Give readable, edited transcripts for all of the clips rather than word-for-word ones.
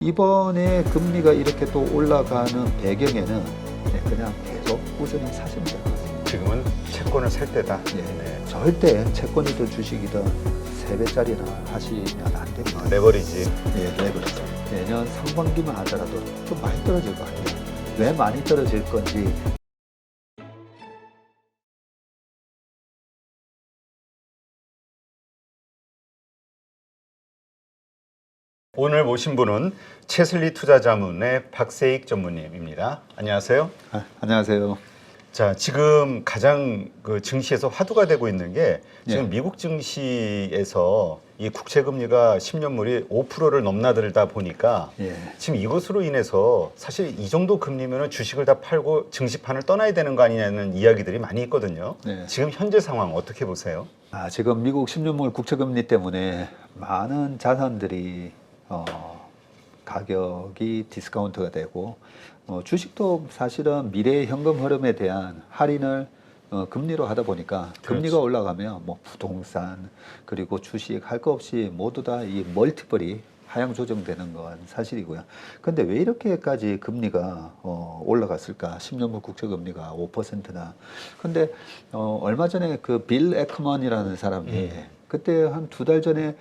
이번에 금리가 이렇게 또 올라가는 배경에는 그냥 계속 꾸준히 사시면 될 것 같아요. 지금은 채권을 살 때다. 네. 절대 채권이든 주식이든 3배짜리나 하시면 안 됩니다. 레버리지. 네, 레버리지. 내년 상반기만 하더라도 좀 많이 떨어질 것 같아요. 왜 많이 떨어질 건지. 오늘 모신 분은 채슬리 투자자문의 박세익 전무님입니다. 안녕하세요. 안녕하세요. 자, 지금 가장 그 증시에서 화두가 되고 있는 게 지금 예. 미국 증시에서 이 국채 금리가 10년물이 5%를 넘나들다 보니까 예. 지금 이것으로 인해서 사실 이 정도 금리면 주식을 다 팔고 증시판을 떠나야 되는 거 아니냐는 이야기들이 많이 있거든요. 네. 지금 현재 상황 어떻게 보세요? 지금 미국 10년물 국채 금리 때문에 많은 자산들이 가격이 디스카운트가 되고 주식도 사실은 미래의 현금 흐름에 대한 할인을 금리로 하다 보니까 금리가 그렇죠. 올라가면 뭐 부동산 그리고 주식 할 거 없이 모두 다 이 멀티플이 하향 조정되는 건 사실이고요. 근데 왜 이렇게까지 금리가 올라갔을까? 10년물 국채 금리가 5%나. 근데 얼마 전에 그 빌 에크먼이라는 사람이 그때 한 2달 전에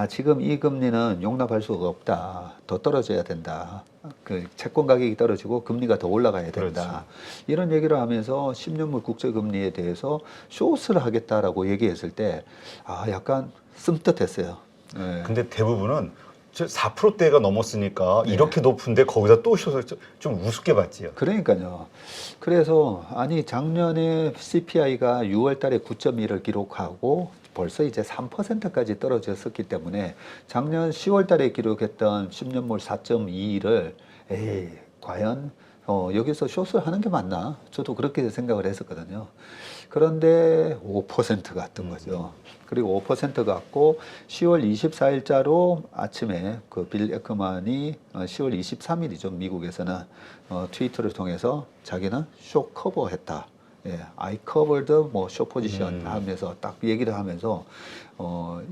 지금 이 금리는 용납할 수가 없다. 더 떨어져야 된다. 그 채권 가격이 떨어지고 금리가 더 올라가야 된다. 그렇죠. 이런 얘기를 하면서 10년물 국채 금리에 대해서 숏을 하겠다라고 얘기했을 때 약간 씀뜻했어요. 네. 근데 대부분은 4%대가 넘었으니까 네. 이렇게 높은데 거기다 또 숏을 좀 우습게 봤지요. 그러니까요. 그래서 작년에 CPI가 6월 달에 9.1을 기록하고 벌써 이제 3%까지 떨어졌었기 때문에 작년 10월 달에 기록했던 10년물 4.2를 과연 여기서 숏을 하는 게 맞나? 저도 그렇게 생각을 했었거든요. 그런데 5%가 뜬 거죠. 그리고 5% 갖고 10월 24일자로 아침에 그 빌 에크만이 10월 23일이죠. 미국에서는 트위터를 통해서 자기는 숏 커버했다. 예, I covered 뭐 숏 포지션 하면서 딱 얘기를 하면서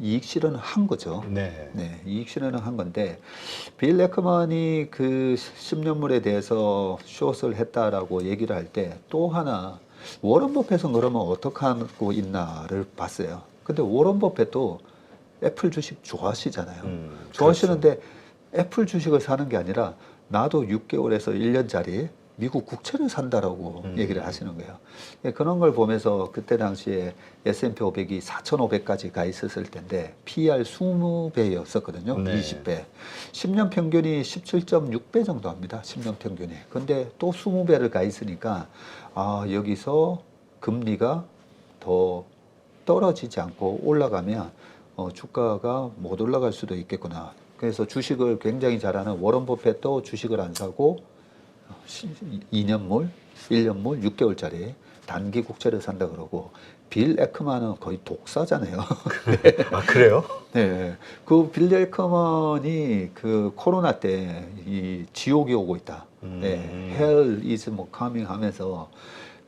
이익 실현을 한 거죠. 네. 네, 이익 실현을 한 건데 빌 에크만이 그 10년물에 대해서 숏을 했다라고 얘기를 할 때 또 하나 워런 버핏은 그러면 어떻게 하고 있나를 봤어요. 근데 워런 버핏도 애플 주식 좋아하시잖아요. 좋아하시는데 애플 주식을 사는 게 아니라 나도 6개월에서 1년짜리 미국 국채를 산다라고 얘기를 하시는 거예요. 예, 그런 걸 보면서 그때 당시에 S&P 500이 4,500까지 가 있었을 텐데 PER 20배였었거든요. 네. 20배. 10년 평균이 17.6배 정도 합니다. 10년 평균이. 근데 또 20배를 가 있으니까 여기서 금리가 더 떨어지지 않고 올라가면 주가가 못 올라갈 수도 있겠구나. 그래서 주식을 굉장히 잘하는 워런 버핏도 주식을 안 사고 2년물, 1년물, 6개월짜리 단기 국채를 산다 그러고 빌 에크만은 거의 독사잖아요. 아, 그래요? 네, 그 빌 에크만이 그 코로나 때 이 지옥이 오고 있다. 네, Hell is 뭐 coming 하면서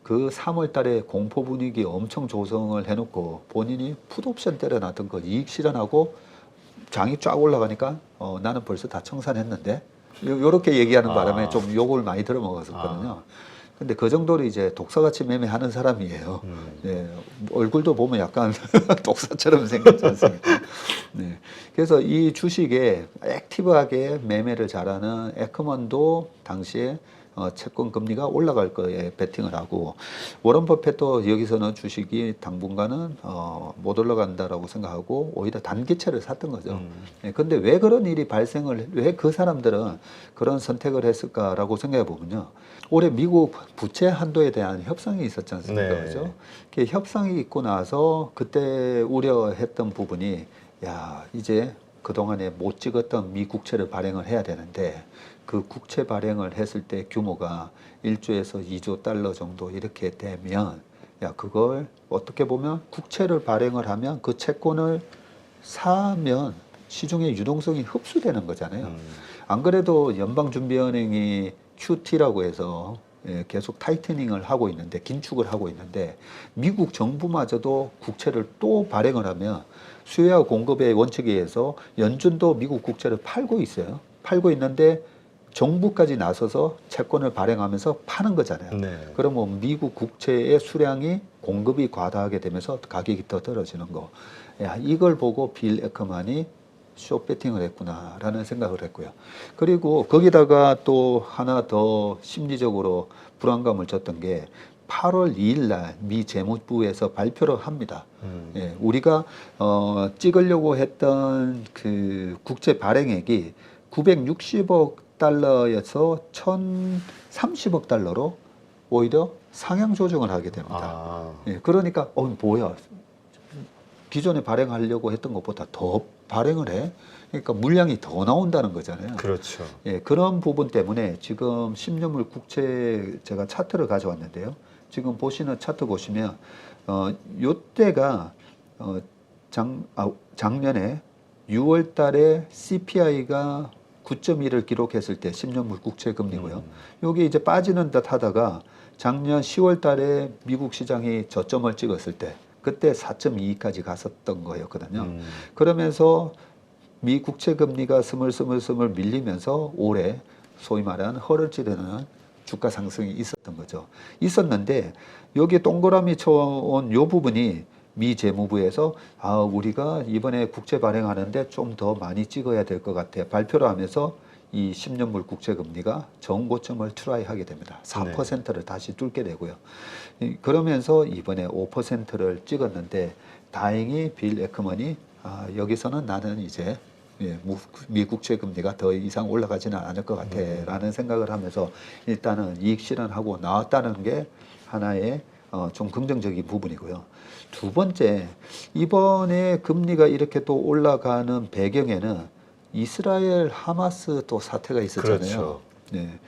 그 3월 달에 공포 분위기 엄청 조성을 해놓고 본인이 풋옵션 때려놨던 거 이익 실현하고 장이 쫙 올라가니까 나는 벌써 다 청산했는데 요렇게 얘기하는 바람에 좀 욕을 많이 들어먹었었거든요. 근데 그 정도로 이제 독사같이 매매하는 사람이에요. 네, 얼굴도 보면 약간 독사처럼 생겼지 않습니까? 네. 그래서 이 주식에 액티브하게 매매를 잘하는 에크먼도 당시에 채권 금리가 올라갈 거에 베팅을 하고 워런 버핏도 여기서는 주식이 당분간은 못 올라간다라고 생각하고 오히려 단기채를 샀던 거죠. 네, 근데 왜 그런 일이 왜 그 사람들은 그런 선택을 했을까라고 생각해 보면요. 올해 미국 부채 한도에 대한 협상이 있었지 않습니까? 네. 그죠? 협상이 있고 나서 그때 우려했던 부분이 이제 그동안에 못 찍었던 미 국채를 발행을 해야 되는데 그 국채 발행을 했을 때 규모가 1조에서 2조 달러 정도 이렇게 되면 그걸 어떻게 보면 국채를 발행을 하면 그 채권을 사면 시중의 유동성이 흡수되는 거잖아요. 안 그래도 연방준비은행이 QT라고 해서 계속 타이트닝을 하고 있는데 긴축을 하고 있는데 미국 정부마저도 국채를 또 발행을 하면 수요와 공급의 원칙에 의해서 연준도 미국 국채를 팔고 있어요. 팔고 있는데 정부까지 나서서 채권을 발행하면서 파는 거잖아요. 네. 그러면 미국 국채의 수량이 공급이 과다하게 되면서 가격이 더 떨어지는 거. 야, 이걸 보고 빌 에커만이 숏배팅을 했구나라는 생각을 했고요. 그리고 거기다가 또 하나 더 심리적으로 불안감을 줬던 게 8월 2일 날 미 재무부에서 발표를 합니다. 예, 우리가 찍으려고 했던 그 국채 발행액이 960억 달러에서 1,030억 달러로 오히려 상향 조정을 하게 됩니다. 아, 예, 그러니까 뭐야? 기존에 발행하려고 했던 것보다 더 발행을 해? 그러니까 물량이 더 나온다는 거잖아요. 그렇죠. 예, 그런 부분 때문에 지금 10년물 국채 제가 차트를 가져왔는데요. 지금 보시는 차트 보시면 요때가 작년에 6월 달에 CPI가 9.1을 기록했을 때 10년물 국채 금리고요. 여기 이제 빠지는 듯 하다가 작년 10월 달에 미국 시장이 저점을 찍었을 때 그때 4.22까지 갔었던 거였거든요. 그러면서 미 국채 금리가 스물스물 밀리면서 올해 소위 말하는 허를 찌르는 주가 상승이 있었던 거죠. 있었는데 여기 동그라미 쳐온 요 부분이 미 재무부에서 우리가 이번에 국채 발행하는데 좀 더 많이 찍어야 될 것 같아 발표를 하면서 이 10년물 국채 금리가 정고점을 트라이하게 됩니다. 4%를 다시 뚫게 되고요. 그러면서 이번에 5%를 찍었는데 다행히 빌 에크먼이 여기서는 나는 이제 미 국채 금리가 더 이상 올라가지는 않을 것 같아라는 생각을 하면서 일단은 이익 실현하고 나왔다는 게 하나의 좀 긍정적인 부분이고요. 두 번째, 이번에 금리가 이렇게 또 올라가는 배경에는 이스라엘 하마스 또 사태가 있었잖아요. 그렇죠. 네.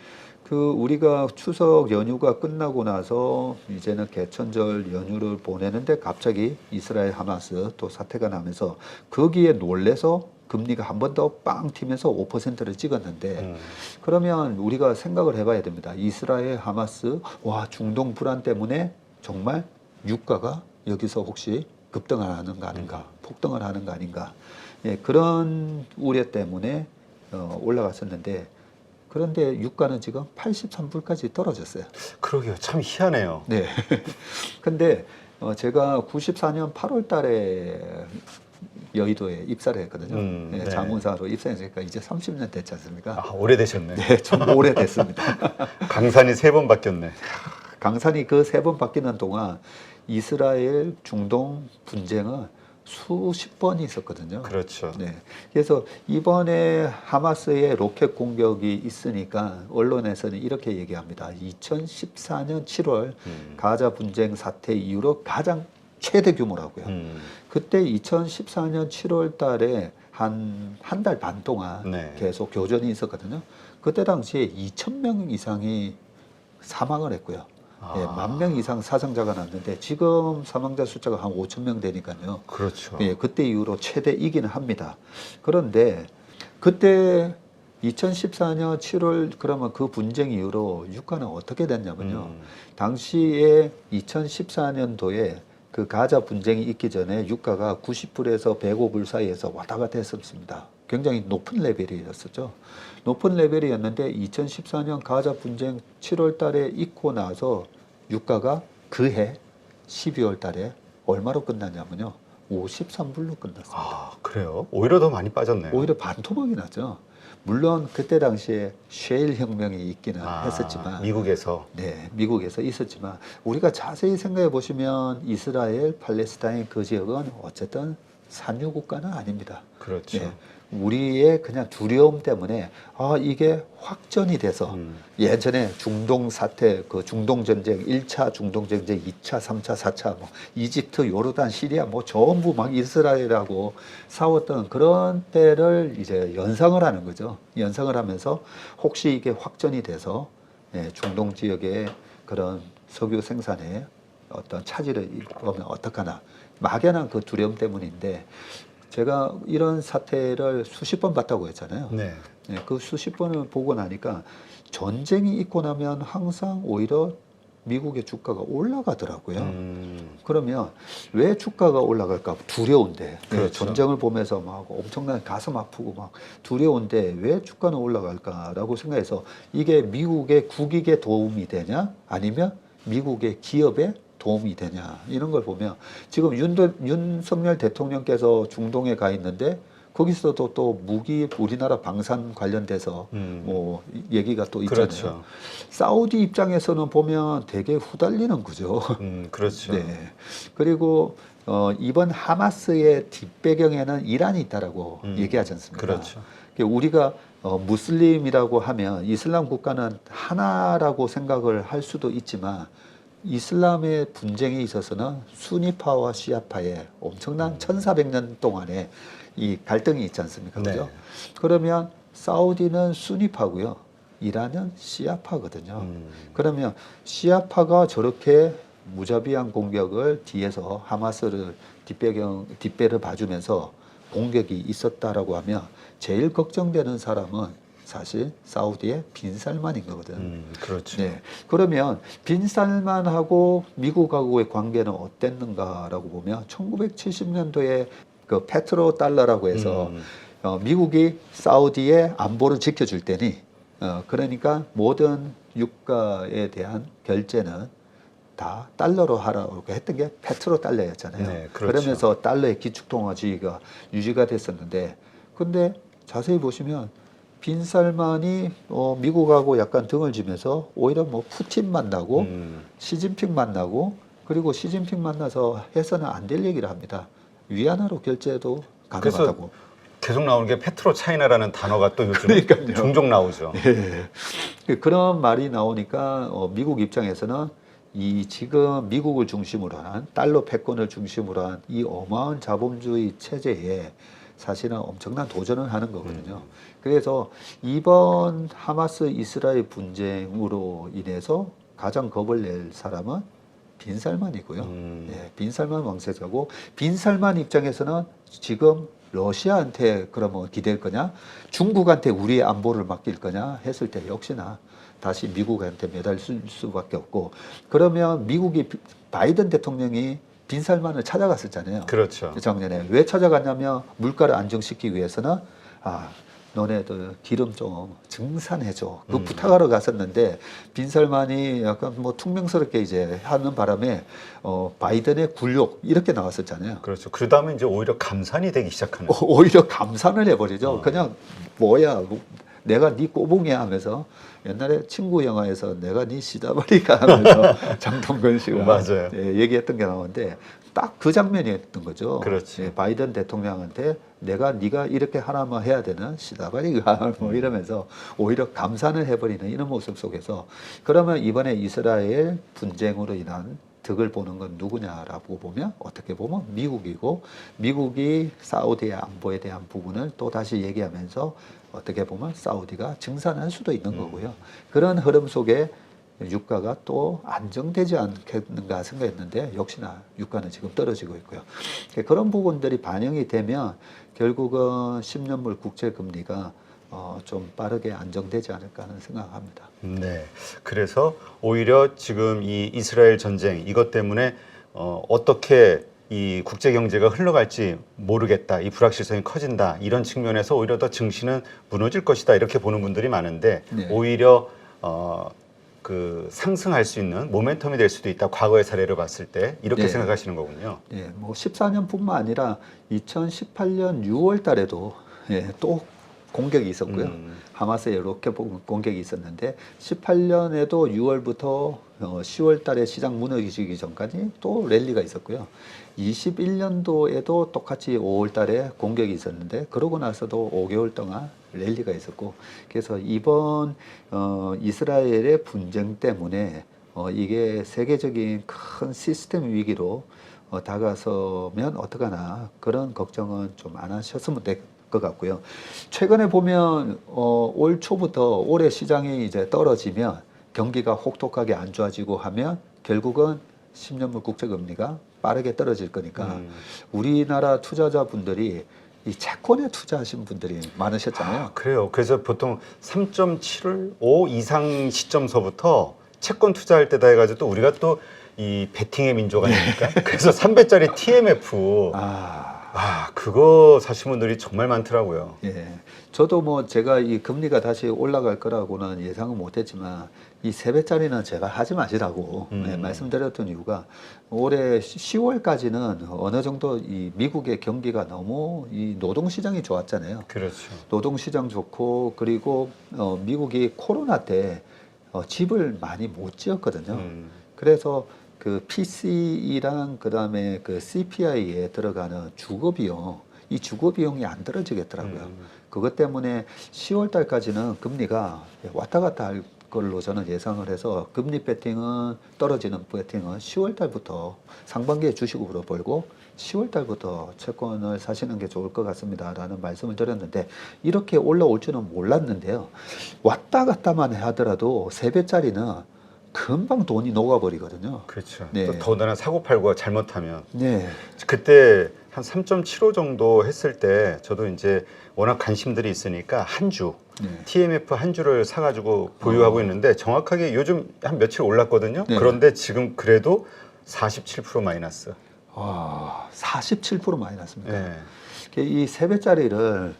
우리가 추석 연휴가 끝나고 나서 이제는 개천절 연휴를 보내는데 갑자기 이스라엘 하마스 또 사태가 나면서 거기에 놀래서 금리가 한 번 더 빵 튀면서 5%를 찍었는데 그러면 우리가 생각을 해봐야 됩니다. 이스라엘 하마스 중동 불안 때문에 정말 유가가 여기서 혹시 급등을 하는 거 아닌가, 폭등을 하는 거 아닌가. 예, 그런 우려 때문에 올라갔었는데 그런데 유가는 지금 83불까지 떨어졌어요. 그러게요. 참 희한해요. 네. 근데 제가 94년 8월 달에 여의도에 입사를 했거든요. 네, 네. 자문사로 입사했으니까 이제 30년 됐지 않습니까? 오래되셨네. 네, 좀 오래됐습니다. 강산이 3번 바뀌었네. 강산이 그 3번 바뀌는 동안 이스라엘 중동 분쟁은 수십 번이 있었거든요. 그렇죠. 네. 그래서 이번에 하마스의 로켓 공격이 있으니까 언론에서는 이렇게 얘기합니다. 2014년 7월 가자 분쟁 사태 이후로 가장 최대 규모라고요. 그때 2014년 7월 달에 한 달 반 동안 네. 계속 교전이 있었거든요. 그때 당시에 2,000명 이상이 사망을 했고요. 예, 10,000명 이상 사상자가 났는데 지금 사망자 숫자가 한 5,000명 되니까요. 그렇죠. 예, 그때 이후로 최대이기는 합니다. 그런데 그때 2014년 7월 그러면 그 분쟁 이후로 유가는 어떻게 됐냐면요. 당시에 2014년도에 그 가자 분쟁이 있기 전에 유가가 90불에서 105불 사이에서 왔다 갔다 했었습니다. 굉장히 높은 레벨이었었죠. 높은 레벨이었는데 2014년 가자 분쟁 7월 달에 있고 나서 유가가 그해 12월 달에 얼마로 끝났냐면요. 53불로 끝났습니다. 그래요? 오히려 더 많이 빠졌네요. 오히려 반토막이 났죠. 물론 그때 당시에 셰일 혁명이 있기는 했었지만 미국에서 네, 미국에서 있었지만 우리가 자세히 생각해 보시면 이스라엘, 팔레스타인 그 지역은 어쨌든 산유 국가는 아닙니다. 그렇죠. 네, 우리의 그냥 두려움 때문에 이게 확전이 돼서 예전에 중동 사태, 그 중동 전쟁, 1차 중동 전쟁, 2차, 3차, 4차, 뭐 이집트, 요르단, 시리아 뭐 전부 막 이스라엘하고 싸웠던 그런 때를 이제 연상을 하는 거죠. 연상을 하면서 혹시 이게 확전이 돼서 중동 지역의 그런 석유 생산에 어떤 차질을 일으키면 어떡하나 막연한 그 두려움 때문인데 제가 이런 사태를 수십 번 봤다고 했잖아요. 네. 그 수십 번을 보고 나니까 전쟁이 있고 나면 항상 오히려 미국의 주가가 올라가더라고요. 그러면 왜 주가가 올라갈까? 두려운데. 그렇죠. 전쟁을 보면서 막 엄청난 가슴 아프고 막 두려운데 왜 주가는 올라갈까라고 생각해서 이게 미국의 국익에 도움이 되냐? 아니면 미국의 기업에 도움이 되냐? 이런 걸 보면 지금 윤석열 대통령께서 중동에 가 있는데 거기서도 또 무기 우리나라 방산 관련돼서 뭐 얘기가 또 있잖아요. 그렇죠. 사우디 입장에서는 보면 되게 후달리는 거죠. 그렇죠. 네. 그리고 이번 하마스의 뒷배경에는 이란이 있다라고 얘기하지 않습니까? 그렇죠. 우리가 무슬림이라고 하면 이슬람 국가는 하나라고 생각을 할 수도 있지만 이슬람의 분쟁에 있어서는 수니파와 시아파의 엄청난 1400년 동안의 이 갈등이 있지 않습니까? 그죠? 네. 그러면 사우디는 수니파고요. 이란은 시아파거든요. 그러면 시아파가 저렇게 무자비한 공격을 뒤에서 하마스를 뒷배를 봐주면서 공격이 있었다라고 하면 제일 걱정되는 사람은 사실 사우디의 빈살만인 거거든. 그렇죠. 네. 그러면 빈살만하고 미국하고의 관계는 어땠는가라고 보면 1970년도에 그 페트로 달러라고 해서 미국이 사우디의 안보를 지켜줄 때니 그러니까 모든 유가에 대한 결제는 다 달러로 하라고 했던 게 페트로 달러였잖아요. 네, 그렇죠. 그러면서 달러의 기축통화주의가 유지가 됐었는데 근데 자세히 보시면 빈살만이 미국하고 약간 등을 지면서 오히려 뭐 푸틴 만나고 시진핑 만나고 그리고 시진핑 만나서 해서는 안 될 얘기를 합니다. 위안화로 결제도 가능하다고. 계속 나오는 게 페트로 차이나라는 단어가 또 요즘 그러니까요. 종종 나오죠. 예. 그런 말이 나오니까 미국 입장에서는 이 지금 미국을 중심으로 한 달러 패권을 중심으로 한 이 어마어마한 자본주의 체제에 사실은 엄청난 도전을 하는 거거든요. 그래서 이번 하마스 이스라엘 분쟁으로 인해서 가장 겁을 낼 사람은 빈살만이고요. 예, 빈살만 왕세자고 빈살만 입장에서는 지금 러시아한테 그러면 기댈 거냐, 중국한테 우리의 안보를 맡길 거냐 했을 때 역시나 다시 미국한테 매달 수밖에 없고 그러면 미국이 바이든 대통령이 빈살만을 찾아갔었잖아요. 그렇죠. 작년에 왜 찾아갔냐면 물가를 안정시키기 위해서는 너네들 기름 좀 증산해줘. 그 부탁하러 갔었는데 빈살만이 약간 뭐 퉁명스럽게 이제 하는 바람에 바이든의 굴욕 이렇게 나왔었잖아요. 그렇죠. 그 다음에 이제 오히려 감산이 되기 시작하는. 오히려 감산을 해버리죠. 그냥 뭐야 내가 네 꼬붕이야 하면서 옛날에 친구 영화에서 내가 네 시다바리가 하면서 장동건 씨가 맞아요. 예, 얘기했던 게 나오는데 딱 그 장면이었던 거죠. 그렇지. 예, 바이든 대통령한테 내가 네가 이렇게 하나만 해야 되는 시다바리가 뭐 이러면서 오히려 감산을 해버리는 이런 모습 속에서 그러면 이번에 이스라엘 분쟁으로 인한 득을 보는 건 누구냐라고 보면 어떻게 보면 미국이고 미국이 사우디의 안보에 대한 부분을 또 다시 얘기하면서 어떻게 보면 사우디가 증산할 수도 있는 거고요. 그런 흐름 속에 유가가 또 안정되지 않겠는가 생각했는데 역시나 유가는 지금 떨어지고 있고요. 그런 부분들이 반영이 되면 결국은 10년물 국채금리가 좀 빠르게 안정되지 않을까 하는 생각합니다. 네. 그래서 오히려 지금 이 이스라엘 전쟁 이것 때문에 어떻게 이 국제 경제가 흘러갈지 모르겠다. 이 불확실성이 커진다. 이런 측면에서 오히려 더 증시는 무너질 것이다. 이렇게 보는 분들이 많은데 네. 오히려 그 상승할 수 있는 모멘텀이 될 수도 있다. 과거의 사례를 봤을 때 이렇게 네. 생각하시는 거군요. 예, 뭐 14년뿐만 아니라 2018년 6월 달에도 예, 또 공격이 있었고요. 하마스의 로켓 공격이 있었는데 18년에도 6월부터 10월 달에 시장 무너지기 전까지 또 랠리가 있었고요. 21년도에도 똑같이 5월 달에 공격이 있었는데 그러고 나서도 5개월 동안 랠리가 있었고 그래서 이번 이스라엘의 분쟁 때문에 이게 세계적인 큰 시스템 위기로 다가서면 어떡하나 그런 걱정은 좀 안 하셨으면 될 것 같고요. 최근에 보면 올 초부터 올해 시장이 이제 떨어지면 경기가 혹독하게 안 좋아지고 하면 결국은 10년물 국채금리가 빠르게 떨어질 거니까 우리나라 투자자분들이 이 채권에 투자하신 분들이 많으셨잖아요. 그래요. 그래서 보통 3.75 이상 시점서부터 채권 투자할 때다 해가지고 또 우리가 또 이 베팅의 민족 아닙니까? 그래서 3배짜리 TMF 그거 사신 분들이 정말 많더라고요. 예. 저도 뭐 제가 이 금리가 다시 올라갈 거라고는 예상은 못했지만 이 3배짜리는 제발 하지 마시라고 말씀드렸던 이유가 올해 10월까지는 어느 정도 이 미국의 경기가 너무 이 노동시장이 좋았잖아요. 그렇죠. 노동시장 좋고 그리고 미국이 코로나 때 집을 많이 못 지었거든요. 그래서 그 PCE랑 그다음에 그 CPI에 들어가는 주거비용, 이 주거비용이 안 떨어지겠더라고요. 그것 때문에 10월 달까지는 금리가 왔다 갔다 할 걸로 저는 예상을 해서 금리 베팅은 떨어지는 베팅은 10월 달부터 상반기에 주식으로 벌고 10월 달부터 채권을 사시는 게 좋을 것 같습니다라는 말씀을 드렸는데 이렇게 올라올 줄은 몰랐는데요. 왔다 갔다만 하더라도 3배짜리는 금방 돈이 녹아버리거든요. 그렇죠. 네. 또 더군다나 사고팔고가 잘못하면 네. 그때 한 3.75 정도 했을 때 저도 이제 워낙 관심들이 있으니까 한 주 네. TMF 한 주를 사가지고 보유하고 있는데 정확하게 요즘 한 며칠 올랐거든요. 네. 그런데 지금 그래도 47% 마이너스. 와, 47% 많이 났습니다. 네. 이 3배짜리를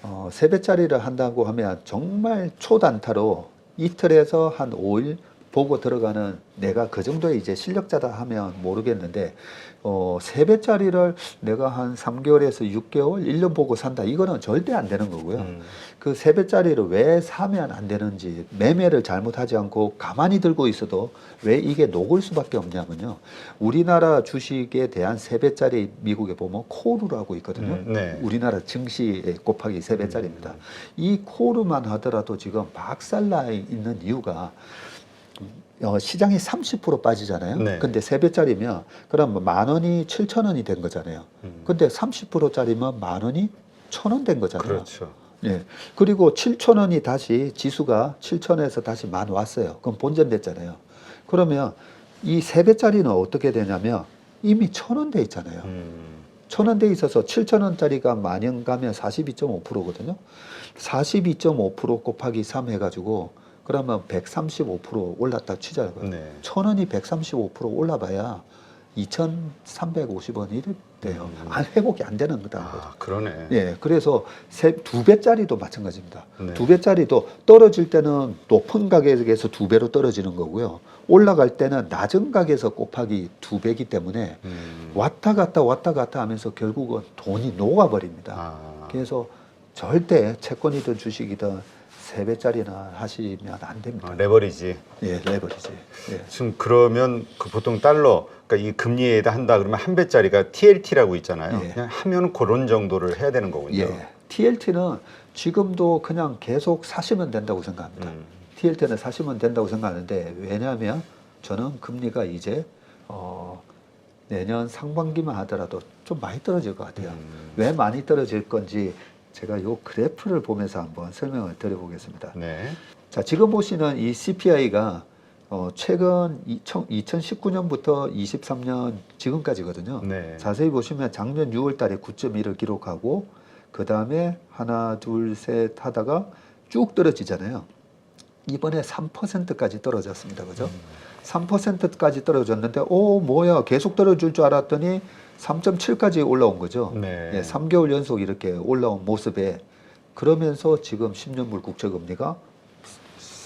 3배짜리를 한다고 하면 정말 초단타로 이틀에서 한 5일 보고 들어가는 내가 그 정도의 이제 실력자다 하면 모르겠는데 3배짜리를 내가 한 3개월에서 6개월, 1년 보고 산다. 이거는 절대 안 되는 거고요. 그 3배짜리를 왜 사면 안 되는지 매매를 잘못하지 않고 가만히 들고 있어도 왜 이게 녹을 수밖에 없냐면요. 우리나라 주식에 대한 3배짜리 미국에 보면 코르라고 있거든요. 네. 우리나라 증시 곱하기 3배짜리입니다. 이 코르만 하더라도 지금 박살나 있는 이유가 시장이 30% 빠지잖아요. 네. 근데 3배짜리면 그럼 10,000원이 7,000원이 된 거잖아요. 근데 30%짜리면 10,000원이 1,000원 된 거잖아요. 그렇죠. 예. 그리고 7,000원이 다시 지수가 7,000원에서 다시 10,000원 왔어요. 그럼 본전됐잖아요. 그러면 이 3배짜리는 어떻게 되냐면 이미 1,000원 돼 있잖아요. 1,000원 돼 있어서 7,000원짜리가 만원 가면 42.5%거든요. 42.5% 곱하기 3 해가지고 그러면 135% 올랐다 치자고요. 네. 1,000원이 135% 올라봐야 2,350원이 돼요. 회복이 안 되는 거다. 그러네. 예, 그래서 2배짜리도 마찬가지입니다. 네. 2배짜리도 떨어질 때는 높은 가격에서 2배로 떨어지는 거고요. 올라갈 때는 낮은 가격에서 곱하기 2배이기 때문에 왔다 갔다 하면서 결국은 돈이 녹아버립니다. 그래서 절대 채권이든 주식이든 3배짜리나 하시면 안 됩니다. 레버리지. 예, 레버리지. 예. 지금 그러면 그 보통 달러, 그러니까 이 금리에다 한다 그러면 1배짜리가 TLT라고 있잖아요. 예. 그냥 하면 그런 정도를 해야 되는 거군요. 예. TLT는 지금도 그냥 계속 사시면 된다고 생각합니다. TLT는 사시면 된다고 생각하는데 왜냐하면 저는 금리가 이제 내년 상반기만 하더라도 좀 많이 떨어질 것 같아요. 왜 많이 떨어질 건지 제가 요 그래프를 보면서 한번 설명을 드려보겠습니다. 네. 자, 지금 보시는 이 CPI가 최근 2019년부터 23년 지금까지거든요. 네. 자세히 보시면 작년 6월 달에 9.1을 기록하고 그 다음에 하나, 둘, 셋 하다가 쭉 떨어지잖아요. 이번에 3%까지 떨어졌습니다. 그죠? 3%까지 떨어졌는데 뭐야 계속 떨어질 줄 알았더니 3.7까지 올라온 거죠. 네. 예, 3개월 연속 이렇게 올라온 모습에 그러면서 지금 10년물 국채금리가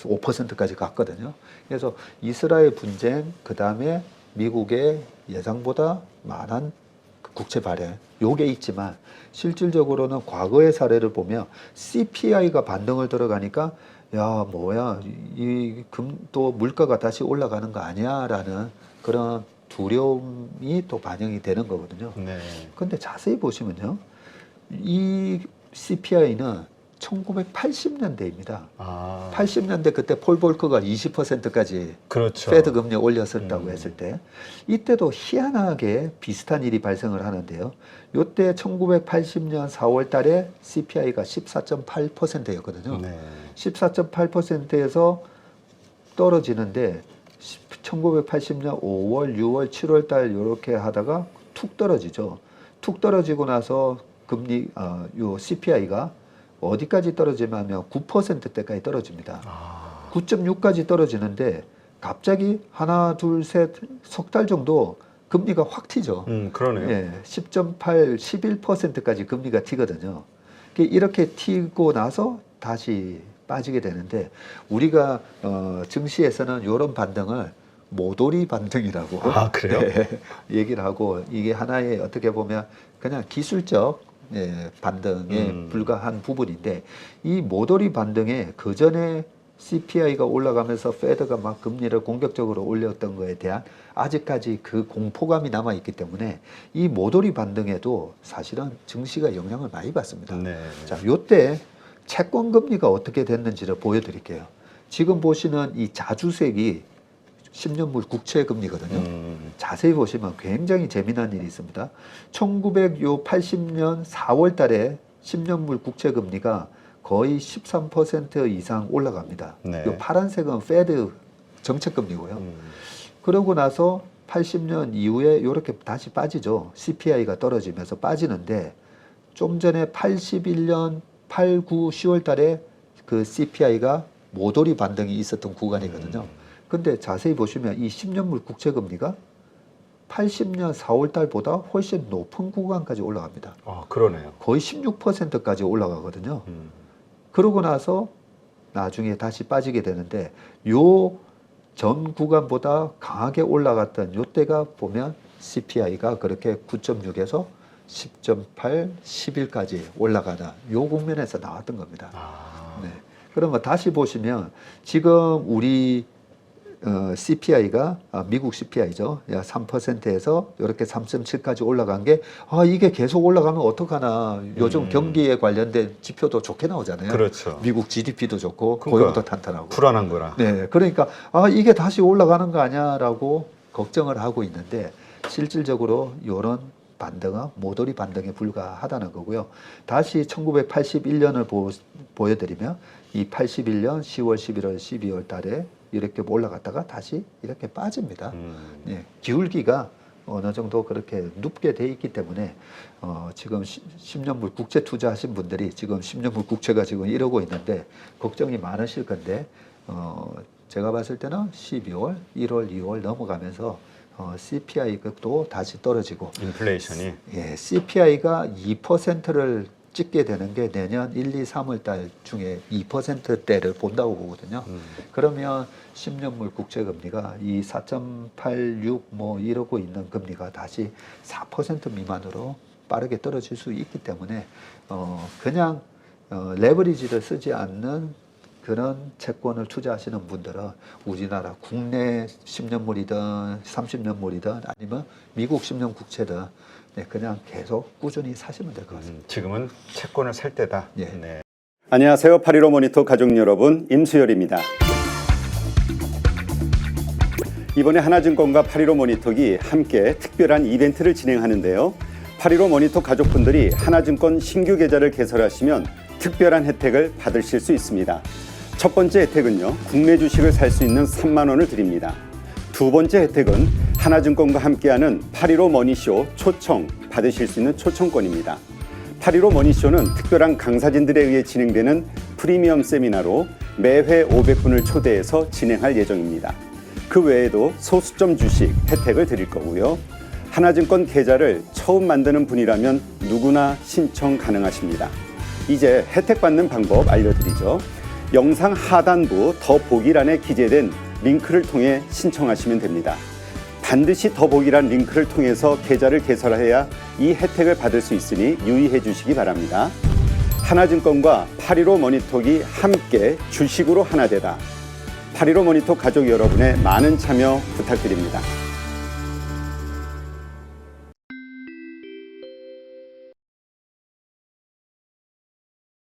5%까지 갔거든요. 그래서 이스라엘 분쟁, 그 다음에 미국의 예상보다 많은 국채 발행, 요게 있지만 실질적으로는 과거의 사례를 보면 CPI가 반등을 들어가니까 야, 뭐야, 또 물가가 다시 올라가는 거 아니야? 라는 그런 두려움이 또 반영이 되는 거거든요. 네. 근데 자세히 보시면요. 이 CPI는 1980년대입니다. 80년대 그때 폴 볼커가 20%까지 그렇죠. 페드 금리 올렸었다고 했을 때 이때도 희한하게 비슷한 일이 발생을 하는데요. 이때 1980년 4월 달에 CPI가 14.8%였거든요. 네. 14.8%에서 떨어지는데 1980년 5월, 6월, 7월 달 이렇게 하다가 툭 떨어지죠. 툭 떨어지고 나서 금리 요 CPI가 어디까지 떨어지냐면 9%대까지 떨어집니다. 9.6까지 떨어지는데 갑자기 하나, 둘, 셋, 석 달 정도 금리가 확 튀죠. 그러네요. 예, 10.8, 11%까지 금리가 튀거든요. 이렇게 튀고 나서 다시 빠지게 되는데 우리가 증시에서는 이런 반등을 모도리 반등이라고 그래요? 얘기를 하고 이게 하나의 어떻게 보면 그냥 기술적 반등에 불과한 부분인데 이 모도리 반등에 그 전에 CPI가 올라가면서 페드가 막 금리를 공격적으로 올렸던 거에 대한 아직까지 그 공포감이 남아 있기 때문에 이 모도리 반등에도 사실은 증시가 영향을 많이 받습니다. 네. 자, 요때 채권 금리가 어떻게 됐는지를 보여드릴게요. 지금 보시는 이 자주색이 10년물 국채 금리거든요. 자세히 보시면 굉장히 재미난 일이 있습니다. 1980년 4월 달에 10년물 국채 금리가 거의 13% 이상 올라갑니다. 네. 이 파란색은 페드 정책 금리고요. 그러고 나서 80년 이후에 이렇게 다시 빠지죠. CPI가 떨어지면서 빠지는데 좀 전에 81년 8, 9, 10월 달에 그 CPI가 모도리 반등이 있었던 구간이거든요. 근데 자세히 보시면 이 10년물 국채 금리가 80년 4월 달보다 훨씬 높은 구간까지 올라갑니다. 그러네요. 거의 16%까지 올라가거든요. 그러고 나서 나중에 다시 빠지게 되는데 요 전 구간보다 강하게 올라갔던 요 때가 보면 CPI가 그렇게 9.6에서 10.8, 11까지 올라가다 요 국면에서 나왔던 겁니다. 네. 그러면 다시 보시면 지금 우리 CPI가 미국 CPI죠. 3%에서 이렇게 3.7까지 올라간 게 이게 계속 올라가면 어떡하나. 요즘 경기에 관련된 지표도 좋게 나오잖아요. 그렇죠. 미국 GDP도 좋고 그러니까 고용도 탄탄하고. 불안한 거라. 네, 그러니까 이게 다시 올라가는 거 아니야라고 걱정을 하고 있는데 실질적으로 이런 반등은 모도리 반등에 불과하다는 거고요. 다시 1981년을 보여드리면 이 81년 10월, 11월, 12월 달에 이렇게 올라갔다가 다시 이렇게 빠집니다. 예, 기울기가 어느 정도 그렇게 눕게 돼 있기 때문에 지금 10년물 국채 투자하신 분들이 지금 10년물 국채가 지금 이러고 있는데 걱정이 많으실 건데 제가 봤을 때는 12월, 1월, 2월 넘어가면서 CPI도 다시 떨어지고 인플레이션이 CPI가 2%를 찍게 되는 게 내년 1, 2, 3월 달 중에 2%대를 본다고 보거든요. 그러면 10년물 국채 금리가 이 4.86 뭐 이러고 있는 금리가 다시 4% 미만으로 빠르게 떨어질 수 있기 때문에 그냥 레버리지를 쓰지 않는 그런 채권을 투자하시는 분들은 우리나라 국내 10년물이든 30년물이든 아니면 미국 10년 국채든 그냥 계속 꾸준히 사시면 될 것 같습니다. 지금은 채권을 살 때다. 예. 네. 안녕하세요. 8.15 모니터 가족 여러분, 임수열입니다. 이번에 하나증권과 8.15 모니터기 함께 특별한 이벤트를 진행하는데요. 8.15 모니터 가족분들이 하나증권 신규 계좌를 개설하시면 특별한 혜택을 받으실 수 있습니다. 첫 번째 혜택은요, 국내 주식을 살 수 있는 3만 원을 드립니다. 두 번째 혜택은 하나증권과 함께하는 8.15 머니쇼 초청 받으실 수 있는 초청권입니다. 8.15 머니쇼는 특별한 강사진들에 의해 진행되는 프리미엄 세미나로 매회 500분을 초대해서 진행할 예정입니다. 그 외에도 소수점 주식 혜택을 드릴 거고요. 하나증권 계좌를 처음 만드는 분이라면 누구나 신청 가능하십니다. 이제 혜택 받는 방법 알려드리죠. 영상 하단부 더보기란에 기재된 링크를 통해 신청하시면 됩니다. 반드시 더보기란 링크를 통해서 계좌를 개설해야 이 혜택을 받을 수 있으니 유의해 주시기 바랍니다. 하나증권과 8.15 모니터기 함께 주식으로 하나 되다. 8.15 모니터 가족 여러분의 많은 참여 부탁드립니다.